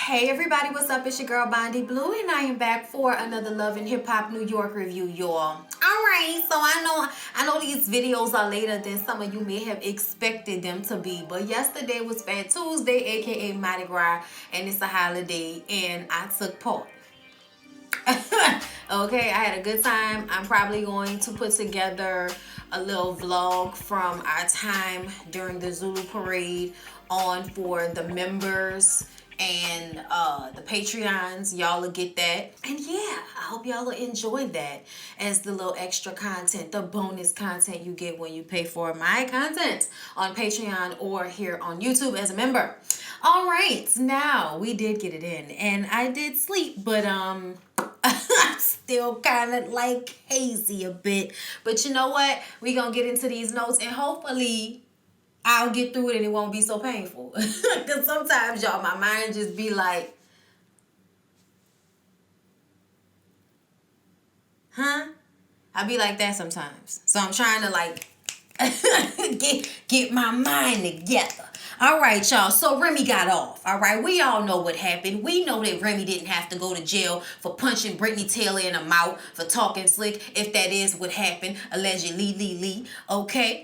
Hey everybody, what's up? It's your girl Bondy Blue, and I am back for another Love and Hip Hop New York review, y'all. Alright, so I know these videos are later than some of you may have expected them to be, but yesterday was Fat Tuesday, aka Mardi Gras, and it's a holiday, and I took part. Okay, I had a good time. I'm probably going to put together a little vlog from our time during the Zulu parade on for the members and the Patreons. Y'all will get that. And yeah, I hope y'all will enjoy that as the little extra content, the bonus content you get when you pay for my content on Patreon or here on YouTube as a member. All right, now we did get it in, and I did sleep, but I'm still kind of like hazy a bit. But you know what? We gonna get into these notes, and hopefully I'll get through it and it won't be so painful. Because sometimes, y'all, my mind just be like, huh? I be like that sometimes. So I'm trying to like get my mind together. All right, y'all. So Remi got off. All right. We all know what happened. We know that Remi didn't have to go to jail for punching Brittany Taylor in the mouth for talking slick, if that is what happened, allegedly. Okay.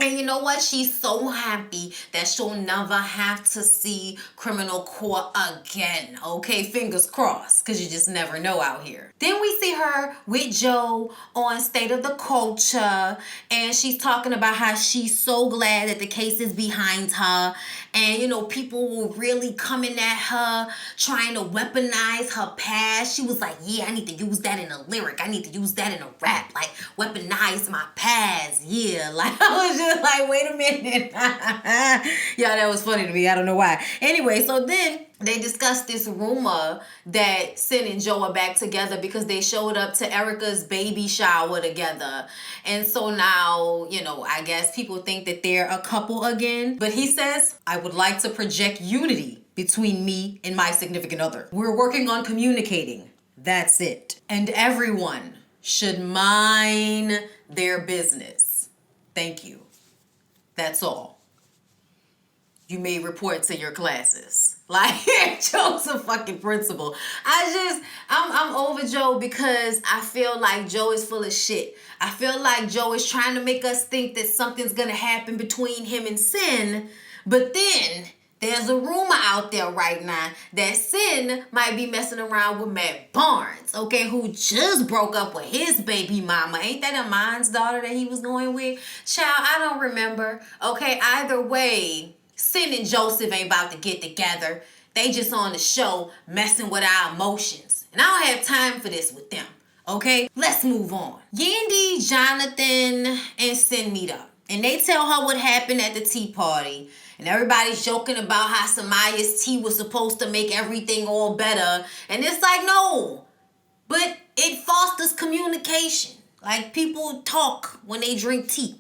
And you know what? She's so happy that she'll never have to see criminal court again. Okay, fingers crossed, because you just never know out here. Then we see her with Joe on State of the Culture, and she's talking about how she's so glad that the case is behind her. And, you know, people were really coming at her, trying to weaponize her past. She was like, yeah, I need to use that in a lyric. I need to use that in a rap. Like, weaponize my past. Yeah, like, I was just like, wait a minute. Yeah, that was funny to me. I don't know why. Anyway, so then they discussed this rumor that Sin and Joe are back together because they showed up to Erica's baby shower together. And so now, you know, I guess people think that they're a couple again. But he says, I would like to project unity between me and my significant other. We're working on communicating. That's it. And everyone should mind their business. Thank you. That's all. You may report to your classes. Like, Joe's a fucking principal. I'm over Joe because I feel like Joe is full of shit. I feel like Joe is trying to make us think that something's gonna happen between him and Sin, but then there's a rumor out there right now that Sin might be messing around with Matt Barnes, okay, who just broke up with his baby mama. Ain't that Amon's daughter that he was going with? Child, I don't remember. Okay, either way, Sin and Joseph ain't about to get together. They just on the show messing with our emotions. And I don't have time for this with them. Okay? Let's move on. Yandy, Jonathan, and Sin meet up. And they tell her what happened at the tea party. And everybody's joking about how Samaya's tea was supposed to make everything all better. And it's like, no. But it fosters communication. Like, people talk when they drink tea.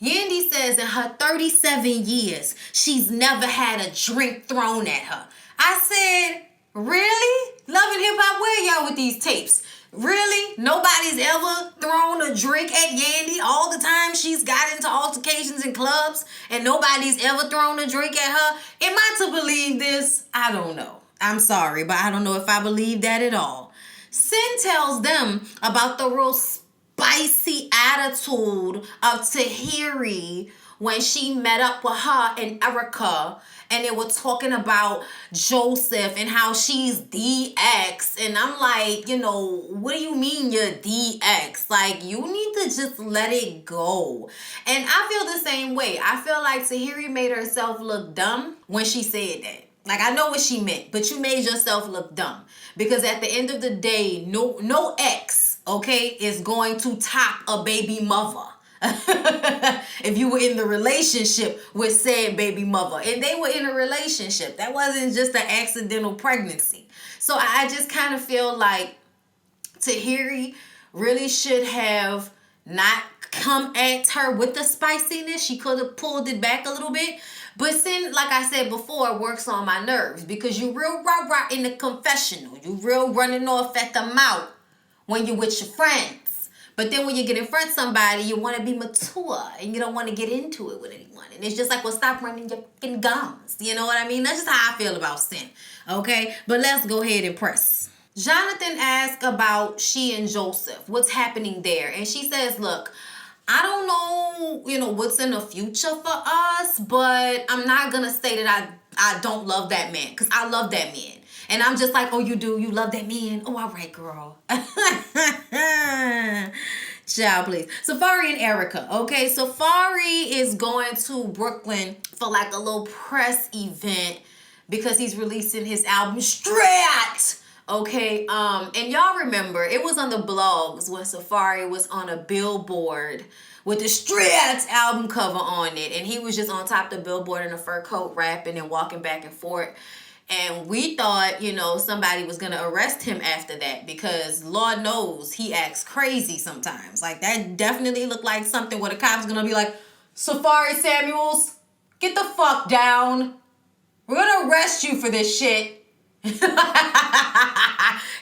Yandy says in her 37 years, she's never had a drink thrown at her. I said, really? Love and Hip Hop, where y'all with these tapes? Really? Nobody's ever thrown a drink at Yandy? All the time she's got into altercations in clubs and nobody's ever thrown a drink at her? Am I to believe this? I don't know. I'm sorry, but I don't know if I believe that at all. Sin tells them about the real spicy attitude of Tahiri when she met up with her and Erica, and they were talking about Joseph and how she's the ex. And I'm like, you know, what do you mean you're the ex? Like, you need to just let it go. And I feel the same way. I feel like Tahiri made herself look dumb when she said that. Like, I know what she meant, but you made yourself look dumb. Because at the end of the day, no ex, okay, is going to top a baby mother. If you were in the relationship with said baby mother. And they were in a relationship. That wasn't just an accidental pregnancy. So I just kind of feel like Tahiri really should have not come at her with the spiciness. She could have pulled it back a little bit. But Sin, like I said before, works on my nerves because you real rah-rah in the confessional. You real running off at the mouth when you're with your friends. But then when you get in front of somebody, you want to be mature and you don't want to get into it with anyone. And it's just like, well, stop running your fucking gums. You know what I mean? That's just how I feel about sin. Okay? But let's go ahead and press. Jonathan asked about she and Joseph. What's happening there? And she says, look, I don't know, what's in the future for us, but I'm not going to say that I don't love that man, because I love that man. And I'm just like, oh, you do? You love that man? Oh, all right, girl. Child, please. Safaree and Erica. Okay, Safaree is going to Brooklyn for like a little press event because he's releasing his album Strat. Okay, and y'all remember, it was on the blogs when Safaree was on a billboard with the Strat album cover on it. And he was just on top of the billboard in a fur coat rapping and walking back and forth. And we thought, somebody was going to arrest him after that because Lord knows he acts crazy sometimes. Like, that definitely looked like something where the cops going to be like, Safaree Samuels, get the fuck down. We're going to arrest you for this shit.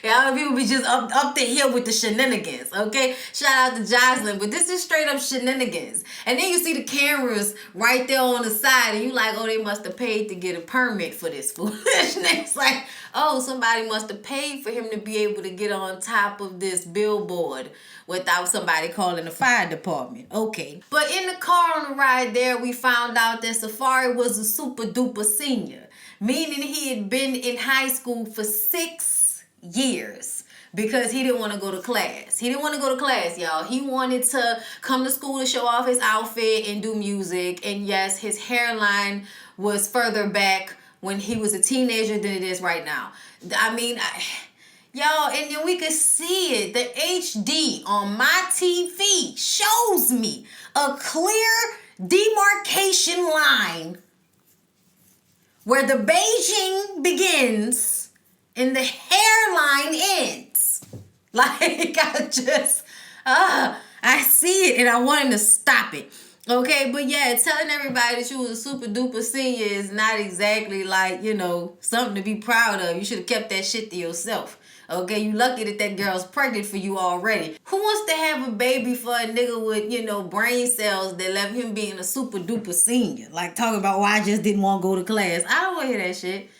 Yeah, people be just up the hill with the shenanigans, okay? Shout out to Jocelyn, but this is straight up shenanigans. And then you see the cameras right there on the side, and you like, oh, they must have paid to get a permit for this foolishness. Like, oh, somebody must have paid for him to be able to get on top of this billboard without somebody calling the fire department. Okay. But in the car on the ride there, we found out that Safaree was a super duper senior, meaning he had been in high school for 6 years because he didn't want to go to class. He didn't want to go to class, y'all. He wanted to come to school to show off his outfit and do music. And yes, his hairline was further back when he was a teenager than it is right now. I mean, y'all, and then we could see it. The HD on my TV shows me a clear demarcation line where the Beijing begins and the hairline ends. Like, I see it and I want him to stop it. Okay, but yeah, telling everybody that you was a super duper senior is not exactly like, something to be proud of. You should have kept that shit to yourself. Okay, you lucky that girl's pregnant for you already. Who wants to have a baby for a nigga with, brain cells that left him being a super duper senior? Like talking about, I just didn't want to go to class. I don't want to hear that shit.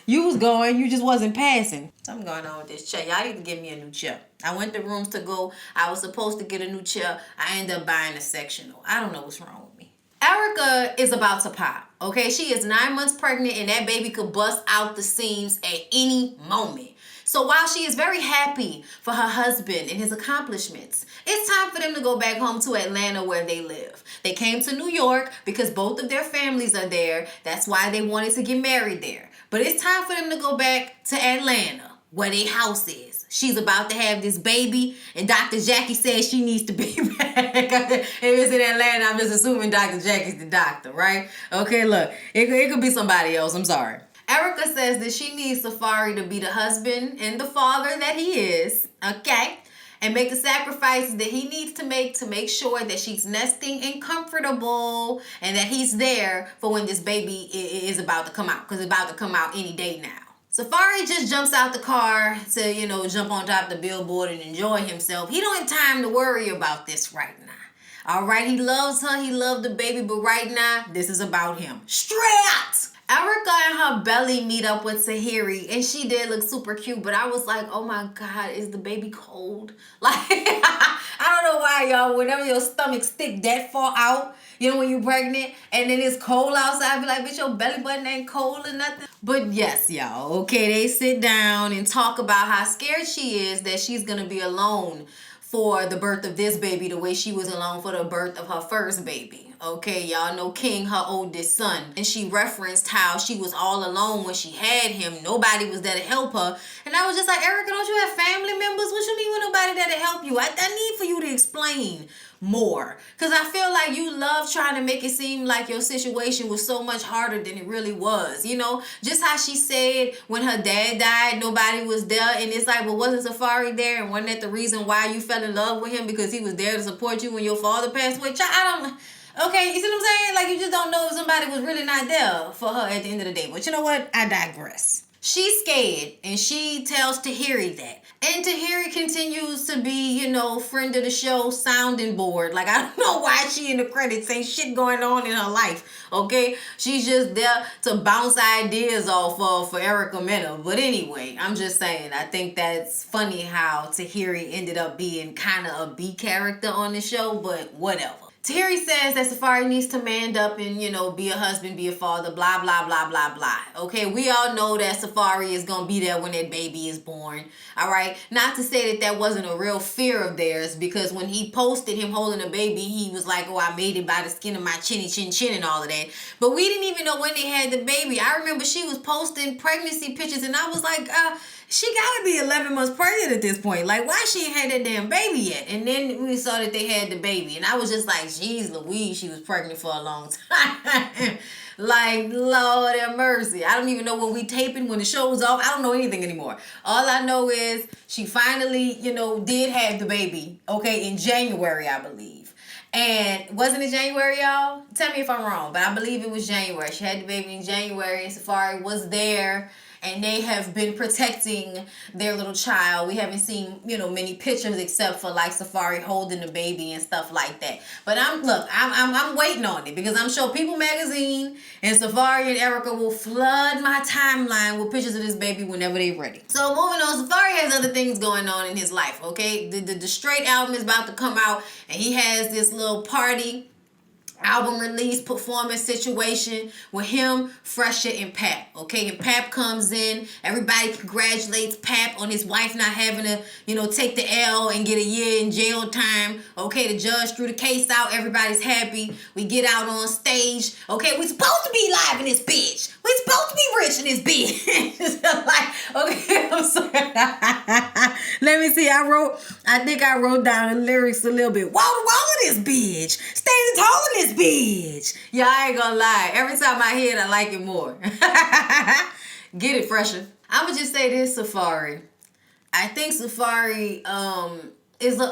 You was going, you just wasn't passing. Something going on with this chair. Y'all need to give me a new chair. I went to Rooms to Go. I was supposed to get a new chair. I ended up buying a sectional. I don't know what's wrong with me. Erica is about to pop. Okay, she is 9 months pregnant and that baby could bust out the seams at any moment. So while she is very happy for her husband and his accomplishments, it's time for them to go back home to Atlanta where they live. They came to New York because both of their families are there. That's why they wanted to get married there. But it's time for them to go back to Atlanta where their house is. She's about to have this baby and Dr. Jackie says she needs to be back. If it's in Atlanta, I'm just assuming Dr. Jackie's the doctor, right? Okay, look, it could be somebody else. I'm sorry. Erica says that she needs Safaree to be the husband and the father that he is, okay? And make the sacrifices that he needs to make sure that she's nesting and comfortable and that he's there for when this baby is about to come out, because it's about to come out any day now. Safaree just jumps out the car to, jump on top of the billboard and enjoy himself. He don't have time to worry about this right now. All right, he loves her, he loved the baby, but right now, this is about him. Strat! Erica and her belly meet up with Safaree, and she did look super cute, but I was like, oh my God, is the baby cold? Like, I don't know why, y'all, whenever your stomach stick that far out, when you're pregnant, and then it's cold outside, I be like, bitch, your belly button ain't cold or nothing. But yes, y'all, okay, they sit down and talk about how scared she is that she's gonna be alone for the birth of this baby the way she was alone for the birth of her first baby. Okay, y'all know King, her oldest son. And she referenced how she was all alone when she had him. Nobody was there to help her. And I was just like, Erica, don't you have family members? What you mean with nobody there to help you? I need for you to explain more. Because I feel like you love trying to make it seem like your situation was so much harder than it really was. Just how she said when her dad died, nobody was there. And it's like, well, wasn't Safaree there? And wasn't that the reason why you fell in love with him? Because he was there to support you when your father passed away? I don't. Okay, you see what I'm saying? Like, you just don't know if somebody was really not there for her at the end of the day. But you know what? I digress. She's scared, and she tells Tahiri that. And Tahiri continues to be, friend of the show, sounding board. Like, I don't know why she in the credits. Ain't shit going on in her life, okay? She's just there to bounce ideas off of for Erica Mena. But anyway, I'm just saying, I think that's funny how Tahiri ended up being kind of a B character on the show, but whatever. Tahiri says that Safaree needs to man up and, be a husband, be a father, blah, blah, blah, blah, blah. Okay, we all know that Safaree is going to be there when that baby is born. All right, not to say that that wasn't a real fear of theirs, because when he posted him holding a baby, he was like, oh, I made it by the skin of my chinny chin chin and all of that. But we didn't even know when they had the baby. I remember she was posting pregnancy pictures, and I was like, she gotta be 11 months pregnant at this point. Like, why she ain't had that damn baby yet? And then we saw that they had the baby. And I was just like, geez Louise, she was pregnant for a long time. Like, Lord have mercy. I don't even know when we taping, when the show was off. I don't know anything anymore. All I know is she finally, did have the baby, okay, in January, I believe. And wasn't it January, y'all? Tell me if I'm wrong, but I believe it was January. She had the baby in January, and Safaree was there. And they have been protecting their little child. We haven't seen, many pictures except for like Safaree holding the baby and stuff like that. But I'm waiting on it, because I'm sure People Magazine and Safaree and Erica will flood my timeline with pictures of this baby whenever they're ready. So moving on, Safaree has other things going on in his life, okay? The Straight album is about to come out, and he has this little party, album release performance situation with him, Fresher, and Pap. Okay, and Pap comes in. Everybody congratulates Pap on his wife not having to, take the L and get a year in jail time. Okay, the judge threw the case out. Everybody's happy. We get out on stage. Okay, we supposed to be live in this bitch. We supposed to be rich in this bitch. Like, okay, I'm sorry. Let me see. I think I wrote down the lyrics a little bit. Wall to wall in this bitch. Standing tall in this bitch. Yeah, I ain't gonna lie. Every time I hear it, I like it more. Get it, Fresher. I'ma just say this, Safaree. I think Safaree is an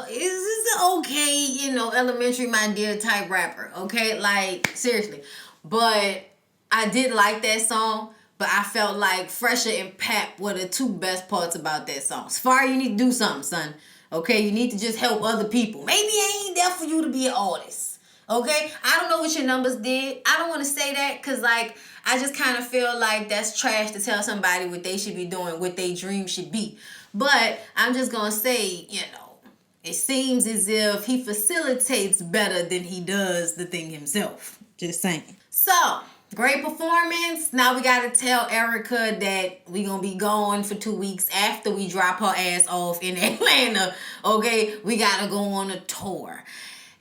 okay, elementary my dear type rapper. Okay, like seriously. But I did like that song. But I felt like Fresher and Pap were the two best parts about that song. Safaree, you need to do something, son. Okay, you need to just help other people. Maybe it ain't there for you to be an artist. Okay, I don't know what your numbers did. I don't want to say that because, like, I just kind of feel like that's trash to tell somebody what they should be doing, what their dream should be. But I'm just going to say, it seems as if he facilitates better than he does the thing himself. Just saying. So, great performance. Now we got to tell Erica that we going to be gone for 2 weeks after we drop her ass off in Atlanta. Okay, we got to go on a tour.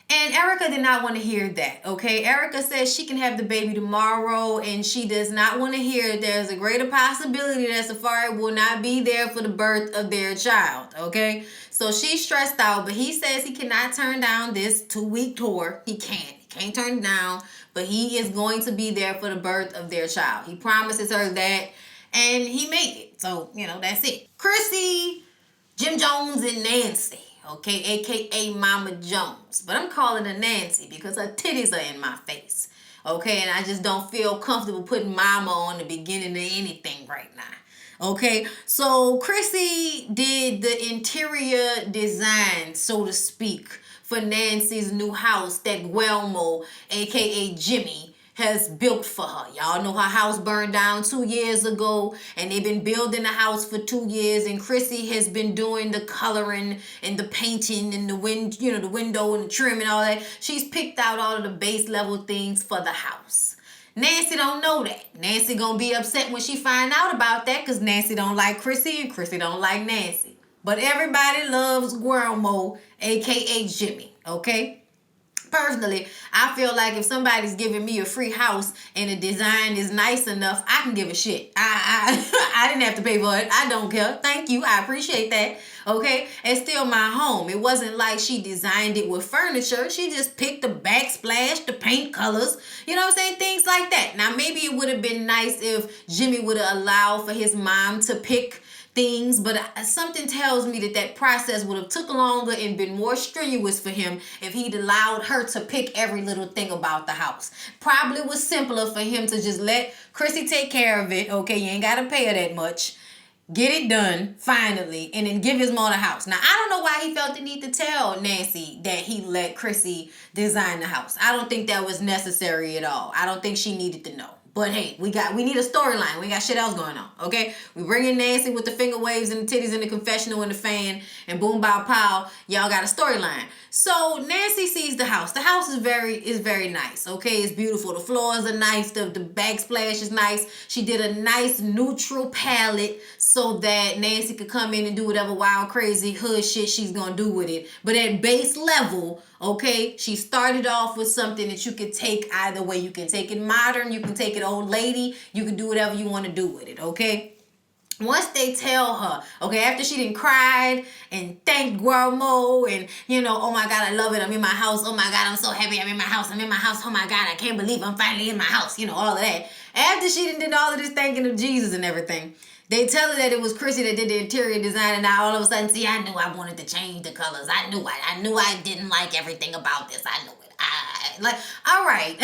And Erica did not want to hear that, okay? Erica says she can have the baby tomorrow, and she does not want to hear that there's a greater possibility that Safaree will not be there for the birth of their child, okay? So she's stressed out, but he says he cannot turn down this 2-week tour. He can't turn it down, but he is going to be there for the birth of their child. He promises her that, and he made it. So, that's it. Chrissy, Jim Jones, and Nancy. Okay, a.k.a. Mama Jones. But I'm calling her Nancy because her titties are in my face. Okay, and I just don't feel comfortable putting Mama on the beginning of anything right now. Okay, so Chrissy did the interior design, so to speak, for Nancy's new house that Guelmo, a.k.a. Jimmy, has built for her. Y'all know her house burned down 2 years ago, and they've been building the house for 2 years, and Chrissy has been doing the coloring and the painting and the the window and the trim and all that. She's picked out all of the base level things for the house. Nancy don't know that. Nancy gonna be upset when she find out about that, because Nancy don't like Chrissy and Chrissy don't like Nancy. But everybody loves Guillermo, a.k.a. Jimmy, okay? Personally, I feel like if somebody's giving me a free house and the design is nice enough, I can give a shit. I didn't have to pay for it. I don't care. Thank you. I appreciate that. Okay? It's still my home. It wasn't like she designed it with furniture. She just picked the backsplash, the paint colors. You know what I'm saying? Things like that. Now, maybe it would have been nice if Jimmy would have allowed for his mom to pick things, but something tells me that that process would have took longer and been more strenuous for him if he'd allowed her to pick every little thing about the house. Probably was simpler for him to just let Chrissy take care of it. Okay, you ain't got to pay her that much. Get it done, finally, and then give his mom the house. Now, I don't know why he felt the need to tell Nancy that he let Chrissy design the house. I don't think that was necessary at all. I don't think she needed to know. But hey, we need a storyline. We got shit else going on, okay? We bring in Nancy with the finger waves and the titties in the confessional and the fan and boom, bow, pow. Y'all got a storyline. So Nancy sees the house. The house is very nice, okay? It's beautiful. The floors are nice. The backsplash is nice. She did a nice neutral palette so that Nancy could come in and do whatever wild, crazy hood shit she's gonna do with it. But at base level, okay, she started off with something that you could take either way. You can take it modern, you can take it old lady, you can do whatever you want to do with it, okay? Once they tell her, okay, after she done cried and thanked Guillermo and, you know, oh my God, I love it, I'm in my house, oh my God, I'm so happy I'm in my house, oh my God, I can't believe I'm finally in my house, you know, all of that. After she done did all of this thanking of Jesus and everything, they tell her that it was Chrissy that did the interior design, and now all of a sudden, see, I knew I wanted to change the colors. I knew I didn't like everything about this. I knew it. All right.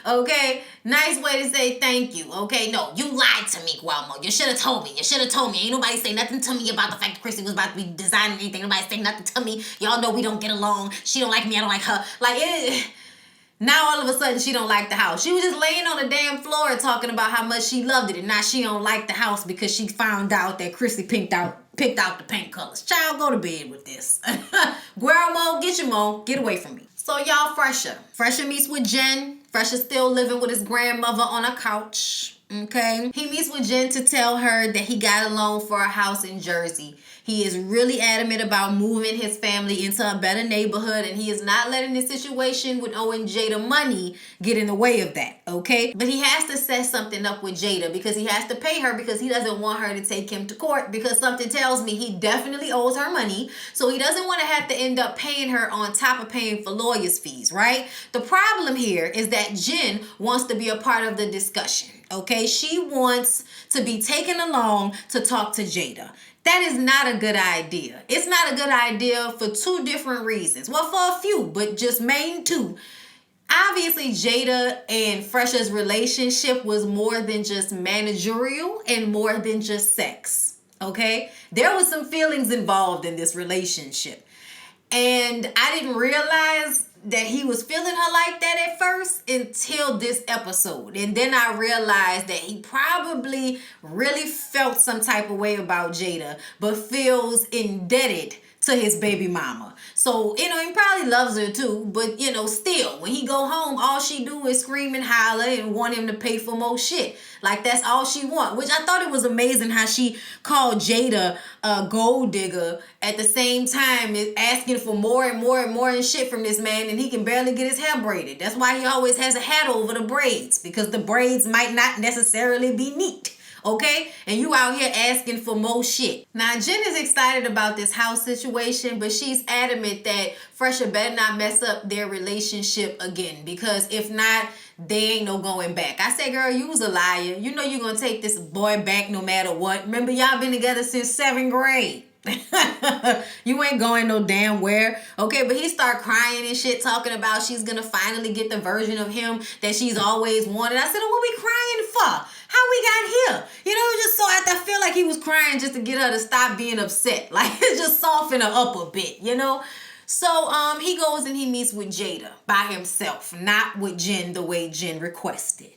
Okay. Nice way to say thank you. Okay. No, you lied to me, Guillermo. You should have told me. Ain't nobody say nothing to me about the fact that Chrissy was about to be designing anything. Nobody say nothing to me. Y'all know we don't get along. She don't like me. I don't like her. Now all of a sudden she don't like the house. She was just laying on the damn floor talking about how much she loved it, and now she don't like the house because she found out that Chrissy picked out the paint colors. Child, go to bed with this. Guillermo, get your mo. Get away from me. So y'all, Fresher meets with Jen. Fresher's still living with his grandmother on a couch. Okay. He meets with Jen to tell her that he got a loan for a house in Jersey. He is really adamant about moving his family into a better neighborhood, and he is not letting the situation with owing Jada money get in the way of that, okay? But he has to set something up with Jada because he has to pay her because he doesn't want her to take him to court because something tells me he definitely owes her money, so he doesn't want to have to end up paying her on top of paying for lawyers' fees, right? The problem here is that Jen wants to be a part of the discussion, okay? She wants to be taken along to talk to Jada. That is not a good idea. It's not a good idea for two different reasons. Well, for a few, but just main two. Obviously, Jada and Fresher's relationship was more than just managerial and more than just sex, okay? There was some feelings involved in this relationship. And I didn't realize that he was feeling her like that at first until this episode. And then I realized that he probably really felt some type of way about Jada, but feels indebted to his baby mama. So, you know, he probably loves her too, but, you know, still, when he go home, all she do is scream and holler and want him to pay for more shit. Like, that's all she want, which I thought it was amazing how she called Jada a gold digger at the same time is asking for more and more and more and shit from this man, and he can barely get his hair braided. That's why he always has a hat over the braids, because the braids might not necessarily be neat. Okay? And you out here asking for more shit. Now, Jen is excited about this house situation, but she's adamant that Fresher better not mess up their relationship again, because if not, they ain't no going back. I said, girl, you was a liar. You know you're going to take this boy back no matter what. Remember, y'all been together since 7th grade. You ain't going no damn where. Okay, but he start crying and shit, talking about she's gonna finally get the version of him that she's always wanted. I said, oh, what we crying for? How we got here? You know, just so I feel like he was crying just to get her to stop being upset. Like, it's just soften her up a bit, you know? So he goes and he meets with Jada by himself, not with Jen the way Jen requested.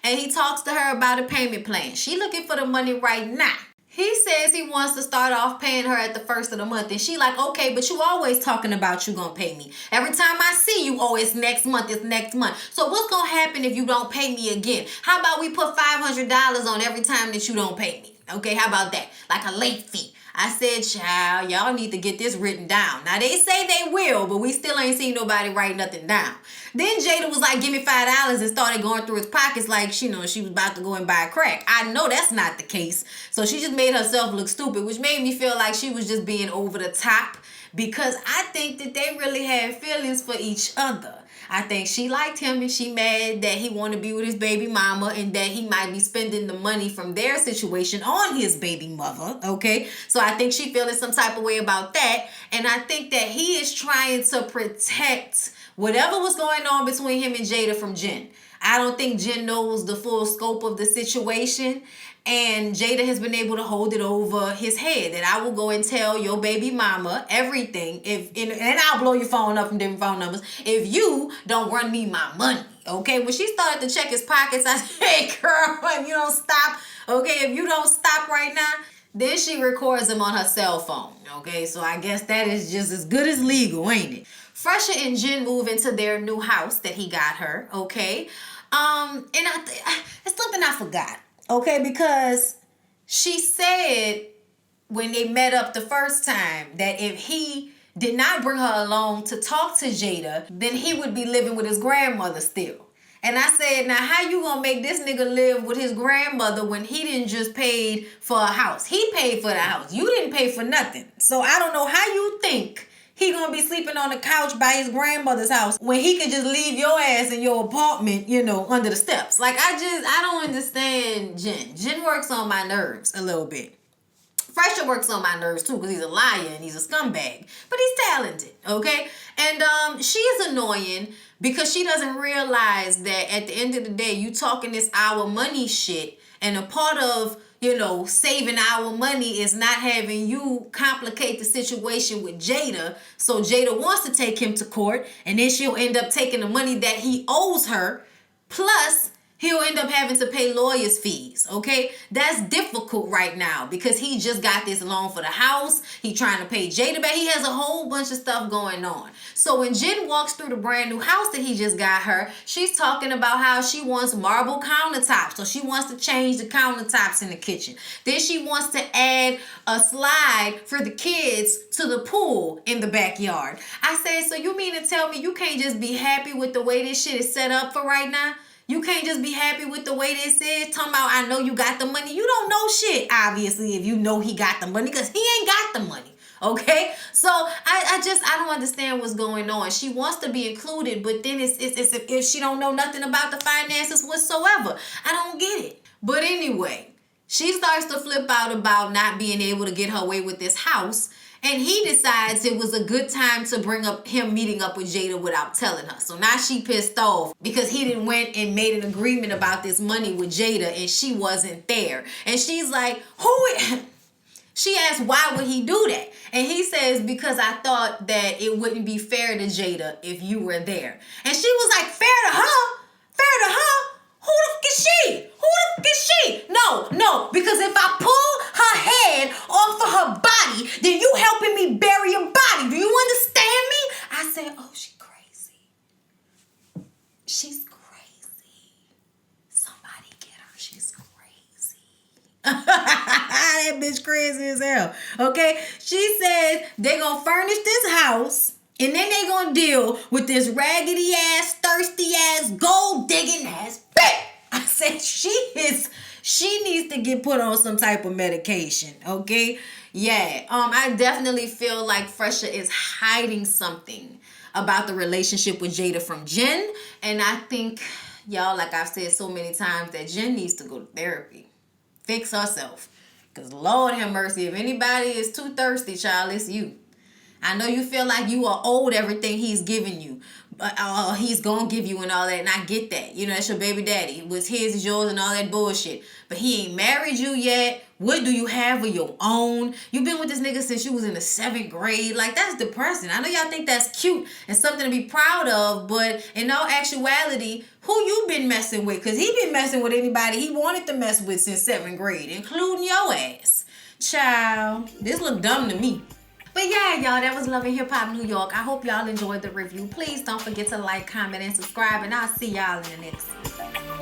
And he talks to her about a payment plan. She looking for the money right now. He says he wants to start off paying her at the first of the month. And she like, okay, but you always talking about you gonna pay me. Every time I see you, oh, it's next month, it's next month. So what's gonna happen if you don't pay me again? How about we put $500 on every time that you don't pay me? Okay, how about that? Like a late fee. I said, child, y'all need to get this written down. Now, they say they will, but we still ain't seen nobody write nothing down. Then Jada was like, give me $5 and started going through his pockets like, you know, she was about to go and buy crack. I know that's not the case. So she just made herself look stupid, which made me feel like she was just being over the top, because I think that they really had feelings for each other. I think she liked him and she mad that he want to be with his baby mama and that he might be spending the money from their situation on his baby mother, okay? So I think she feeling some type of way about that. And I think that he is trying to protect whatever was going on between him and Jada from Jen. I don't think Jen knows the full scope of the situation. And Jada has been able to hold it over his head that I will go and tell your baby mama everything. And I'll blow your phone up from different phone numbers if you don't run me my money. Okay, when she started to check his pockets, I said, hey girl, if you don't stop, okay, if you don't stop right now, then she records him on her cell phone. Okay, so I guess that is just as good as legal, ain't it? Fresher and Jen move into their new house that he got her, okay? And it's something I forgot, okay? Because she said when they met up the first time that if he did not bring her along to talk to Jada, then he would be living with his grandmother still. And I said, now how you gonna make this nigga live with his grandmother when he didn't just pay for a house? He paid for the house. You didn't pay for nothing. So I don't know how you think he gonna be sleeping on the couch by his grandmother's house when he could just leave your ass in your apartment, you know, under the steps. Like, I don't understand Jen. Jen works on my nerves a little bit. Fresher works on my nerves too because he's a liar and he's a scumbag. But he's talented, okay? And she is annoying because she doesn't realize that at the end of the day, you talking this our money shit, and a part of, you know, saving our money is not having you complicate the situation with Jada. So Jada wants to take him to court, and then she'll end up taking the money that he owes her, plus he'll end up having to pay lawyers' fees, okay? That's difficult right now because he just got this loan for the house. He trying to pay Jada back. He has a whole bunch of stuff going on. So when Jen walks through the brand new house that he just got her, she's talking about how she wants marble countertops. So she wants to change the countertops in the kitchen. Then she wants to add a slide for the kids to the pool in the backyard. I said, so you mean to tell me you can't just be happy with the way this shit is set up for right now? You can't just be happy with the way this is. Talking about, I know you got the money. You don't know shit, obviously, if you know he got the money, because he ain't got the money, okay? So I don't understand what's going on. She wants to be included, but then it's if she don't know nothing about the finances whatsoever. I don't get it. But anyway, she starts to flip out about not being able to get her way with this house. And he decides it was a good time to bring up him meeting up with Jada without telling her. So now she pissed off because he didn't went and made an agreement about this money with Jada and she wasn't there. And she's like, she asked, why would he do that? And he says, because I thought that it wouldn't be fair to Jada if you were there. And she was like, fair to her? Fair to her? Who the fuck is she? Who the fuck is she? No, because if I pull her head off of her body, then you helping me bury her body. Do you understand me? I said, oh, she crazy. She's crazy. Somebody get her. She's crazy. That bitch crazy as hell. Okay? She says they're going to furnish this house. And then they gonna deal with this raggedy ass, thirsty ass, gold digging ass bitch. I said she needs to get put on some type of medication, okay? Yeah, I definitely feel like Fresher is hiding something about the relationship with Jada from Jen. And I think, y'all, like I've said so many times, that Jen needs to go to therapy. Fix herself. Because Lord have mercy, if anybody is too thirsty, child, it's you. I know you feel like you are owed everything he's giving you. He's going to give you and all that. And I get that. You know, that's your baby daddy. What's his is yours and all that bullshit. But he ain't married you yet. What do you have of your own? You've been with this nigga since you was in the 7th grade. Like, that's depressing. I know y'all think that's cute and something to be proud of. But in all actuality, who you been messing with? Because he been messing with anybody he wanted to mess with since 7th grade, including your ass. Child, this look dumb to me. But yeah, y'all, that was Love and Hip Hop New York. I hope y'all enjoyed the review. Please don't forget to like, comment, and subscribe, and I'll see y'all in the next one.